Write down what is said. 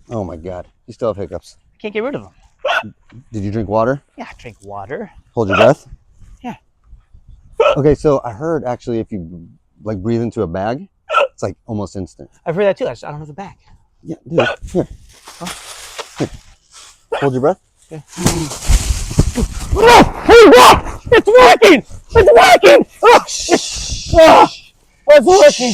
Oh my God. You still have hiccups. I can't get rid of them. Did you drink water? Yeah, drink water. Hold your breath? Yeah. Okay, so I heard actually if you like breathe into a bag, it's like almost instant. I've heard that too. I don't have the bag. Yeah, dude. Here. Here. Hold your breath. Yeah. Oh, it's working! It's working! Oh, it's working!